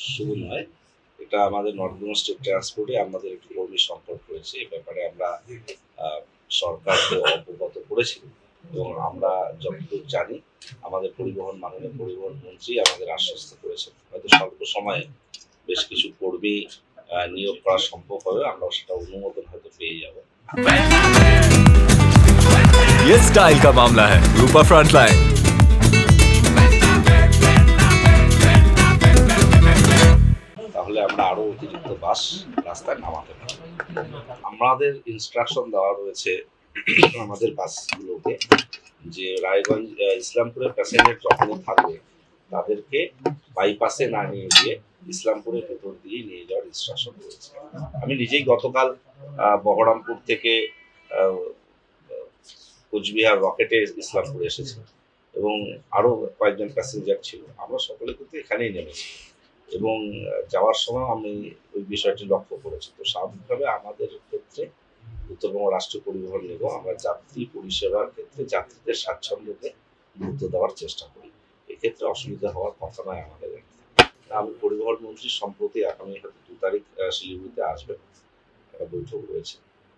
শুধু নয়, এটা আমাদের নর্থ বেঙ্গল স্টেট ট্রান্সপোর্টে আমাদের একটি কর্মী সংকট রয়েছে। এ ব্যাপারে আমরা সরকারকে অবগত করেছি এবং আমরা যতদূর জানি আমাদের মাননীয় পরিবহন মন্ত্রী আমাদের আশ্বস্ত করেছেন হয়তো স্বল্প সময়ে বেশ কিছু কর্মী নিয়োগ করা সম্ভব হবে, আমরা সেটা অনুমোদন হয়তো পেয়ে যাব। ये स्टाइल का मामला है। रूपा फ्रंटलाइन। তাহলে আমরা আরো অতিরিক্ত বাস রাস্তায় নামাতে পারবো। আমাদের ইনস্ট্রাকশন দেওয়া রয়েছে আমাদের বাসগুলোকে যে রায়গঞ্জ ইসলামপুরের প্যাসেঞ্জার যখনই থাকবে তাদেরকে বাইপাসে না নিয়ে গিয়ে ইসলামপুরের ভেতর দিয়ে নিয়ে যাওয়ার ইনস্ট্রাকশন রয়েছে। আমি নিজেই গতকাল বহরমপুর থেকে কোচবিহার রকেটে ইসলামপুরে এসেছি এবং আরো কয়েকজন প্যাসেঞ্জার ছিল, আমরা সকলে কিন্তু এখানেই নেমেছি এবং যাওয়ার সময় আমি ওই বিষয়টি লক্ষ্য করেছি। তো স্বাভাবিকভাবে আমাদের ক্ষেত্রে উত্তরবঙ্গ রাষ্ট্রীয় পরিবহন নিগম আমরা যাত্রী পরিষেবার ক্ষেত্রে যাত্রীদের স্বাচ্ছন্দ্যকে গুরুত্ব দেওয়ার চেষ্টা করি, এক্ষেত্রে অসুবিধা হওয়ার কথা নয় আমাদের। আমি পরিবহন মন্ত্রী সম্প্রতি আগামী হয়তো 2 তারিখ শিলিগুড়িতে আসবেন, একটা বৈঠক রয়েছে,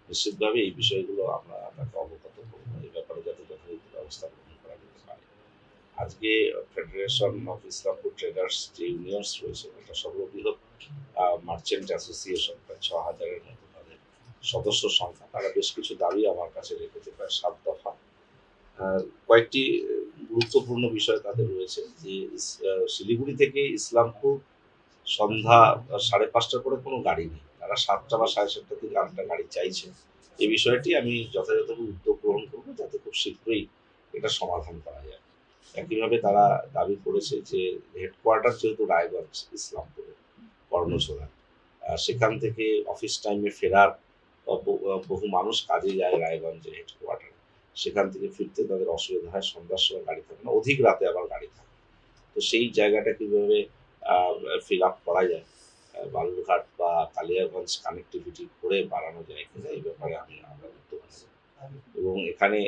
নিশ্চিতভাবে এই বিষয়গুলো আমরা তাকে অবগত করবো, এই ব্যাপারে যাতে যথাযথ ব্যবস্থা গ্রহণ করা যেতে পারে। আজকে ফেডারেশন অফ ইসলামপুর ট্রেডার্স যে ইউনিয়নস রয়েছে, এটা সর্ববৃহৎ মার্চেন্ট অ্যাসোসিয়েশন, প্রায় 6,000-এর মতো তাদের সদস্য সংখ্যা। তারা বেশ কিছু দাবি আমার কাছে রেখেছে, প্রায় 7 দফা। কয়েকটি গুরুত্বপূর্ণ বিষয় তাদের রয়েছে যে শিলিগুড়ি থেকে ইসলামপুর সন্ধ্যা 5:30 করে কোনো গাড়ি নেই, তারা 7টা বা 7:30 থেকে আরেকটা গাড়ি চাইছে। এই বিষয়টি আমি যথাযথ উদ্যোগ গ্রহণ করবো যাতে খুব শীঘ্রই এটা সমাধান করা যায়। একইভাবে তারা দাবি করেছে যে হেডকোয়ার্টার যেহেতু রায়গঞ্জ ইসলামপুরে কর্ণঝোড়া, সেখান থেকে অফিস টাইমে ফেরার বহু মানুষ কাজে যায় রায়গঞ্জে হেডকোয়ার্টারে, সেখান থেকে ফিরতে তাদের অসুবিধা হয়, সন্ধ্যার সময় গাড়ি থাকে না, অধিক রাতে আবার গাড়ি থাকে। তো সেই জায়গাটা কিভাবে ফিল আপ করা যায়, বালুরঘাট বা কালিয়াগঞ্জ কানেক্টিভিটি করে বাড়ানো যায় কিনা এই ব্যাপারে আমরা উদ্যোগ নেব। এবং এখানে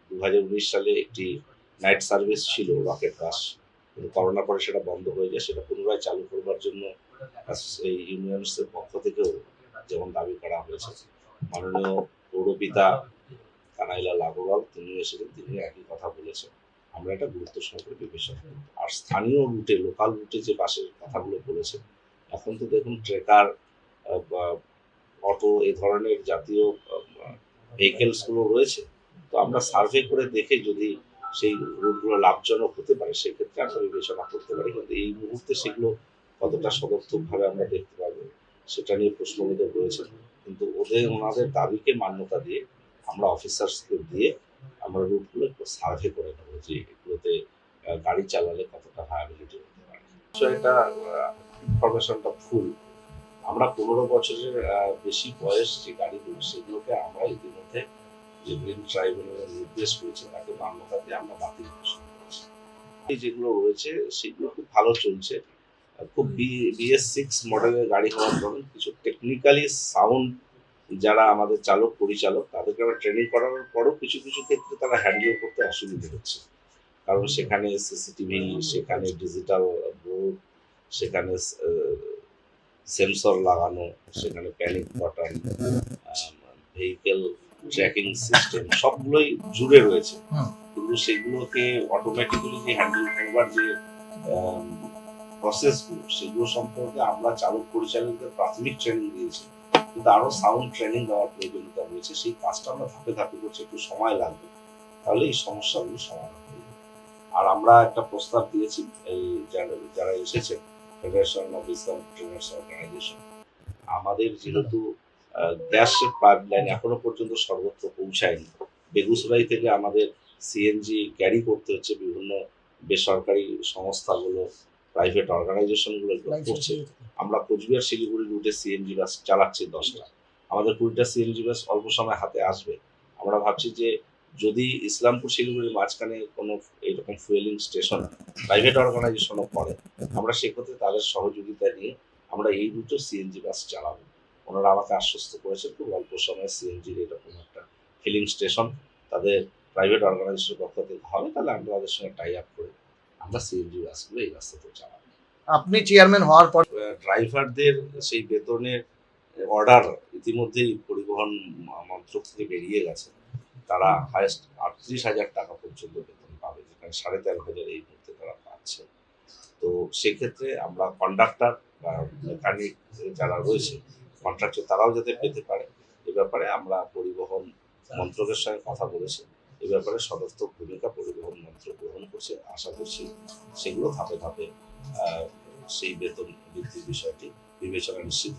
2019 সালে একটি নাইট সার্ভিস ছিল রকেট বাস, কিন্তু করোনার পরে সেটা বন্ধ হয়ে যায়, সেটা পুনরায় চালু করবার জন্য এই ইউনিয়নসের পক্ষ থেকেও যেমন দাবি করা হয়েছে, মাননীয় পৌরপিতা কানাইলাল আগরওয়াল তিনি এসেছেন, তিনি একই কথা বলেছেন, আমরা এটা গুরুত্ব সহকারে বিবেচনা করব। আর স্থানীয় রুটে, লোকাল রুটে যে বাসের কথাগুলো বলেছেন, এখন তো দেখুন ট্রেকার, অটো, এ ধরনের জাতীয় ভেহিকেলসগুলো রয়েছে। তো আমরা সার্ভে করে দেখে যদি সেই রুটগুলো লাভজনক হতে পারে সেক্ষেত্রে আমরা বিবেচনা করতে পারি, কিন্তু এই মুহূর্তে সেগুলো কতটা সদর্থকভাবে আমরা দেখতে পাবো সেটা নিয়ে প্রশ্নবোধক রয়েছে। কিন্তু ওনাদের দাবিকে মান্যতা দিয়ে আমরা অফিসার্সকে দিয়ে আমরা রুটগুলো একটু সার্ভে করে নেবো যে এগুলোতে গাড়ি চালালে কতটা ভায়াবিলিটি হতে পারে। এটা ইনফরমেশনটা ভুল। আমরা 15 বছরের বেশি বয়স যে গাড়িগুলো সেগুলোকে আমরা ইতিমধ্যে যে গ্রিন ট্রাইব্যুনাল নির্দেশ করেছে তাকে মান্যতা দিয়ে আমরা বাতিল ঘোষণা করেছি। যেগুলো রয়েছে সেগুলো খুব ভালো চলছে, খুব BS6 মডেলের গাড়ি হওয়ার কারণে কিছু টেকনিক্যালি সাউন্ড যারা আমাদের চালক পরিচালক তাদেরকে আমরা ট্রেনিং করানোর পরও কিছু কিছু ক্ষেত্রে তারা হ্যান্ডেল করতে অসুবিধা হচ্ছে, কারণ সেখানে CCTV, সেখানে ডিজিটাল বোর্ড, সেখানে সেন্সর লাগানো, সেখানে panic button, vehicle tracking system সবগুলোই জুড়ে রয়েছে, কিন্তু সেগুলোকে অটোমেটিক্যালি যে হ্যান্ডেল করবার যে প্রসেসগুলো সেগুলো সম্পর্কে আমরা চালক পরিচালকদের প্রাথমিক ট্রেনিং দিয়েছি, কিন্তু আরো সাউন্ড ট্রেনিং দেওয়ার প্রয়োজনীয়তা রয়েছে। সেই কাজটা আমরা ধাপে ধাপে করছি, একটু সময় লাগবে, তাহলে এই সমস্যাগুলো সমাধান হয়ে যাবে। আর আমরা একটা প্রস্তাব দিয়েছি এই যারা এসেছে federation of Islam traders organisation, আমাদের যেহেতু গ্যাসের পাইপলাইন এখনো পর্যন্ত সর্বত্র পৌঁছায়নি, বেগুসরাই থেকে আমাদের CNG ক্যারি করতে হচ্ছে, বিভিন্ন বেসরকারি সংস্থাগুলো, প্রাইভেট অর্গানাইজেশনগুলো করছে। আমরা কোচবিহার শিলিগুড়ি রুটে CNG বাস চালাচ্ছি 10টা, আমাদের 20টা CNG বাস অল্প সময় হাতে আসবে। আমরা ভাবছি যে যদি ইসলামপুর শিলিগুড়ির মাঝখানে কোনো এইরকম ফুয়েলিং স্টেশন প্রাইভেট অর্গানাইজেশনও করে, আমরা সেক্ষেত্রে তাদের সহযোগিতা নিয়ে আমরা এই রুটে CNG বাস চালাবো। ওনারা আমাকে আশ্বস্ত করেছেন খুব অল্প সময়ে CNGর এরকম একটা ফিলিং স্টেশন তাদের প্রাইভেট অর্গানাইজেশনের পক্ষ থেকে হবে, তাহলে আমরা তাদের সঙ্গে টাই আপ করে আমরা CNG বাসগুলো এই রাস্তাতে চালাবো। আপনি চেয়ারম্যান হওয়ার পর ড্রাইভারদের সেই বেতনের অর্ডার ইতিমধ্যেই পরিবহন মন্ত্রক থেকে বেরিয়ে গেছে। তারা হায়েস্ট ৩৮,০০০ টাকা পর্যন্ত বেতন পাবে, যেখানে ১৩,৫০০ এই মুহূর্তে তারা পাচ্ছে। তো সেক্ষেত্রে আমরা কন্ডাক্টর বা মেকানিক যারা রয়েছে কন্ট্রাক্টর, তারাও যাতে পেতে পারে এ ব্যাপারে আমরা পরিবহন মন্ত্রকের সঙ্গে কথা বলেছি। এ ব্যাপারে সদর্থক ভূমিকা পরিবহন মন্ত্রক গ্রহণ করছে। আশা করছি সেগুলো ধাপে ধাপে সেই বেতন বৃদ্ধির বিষয়টি বিবেচনা নিশ্চিত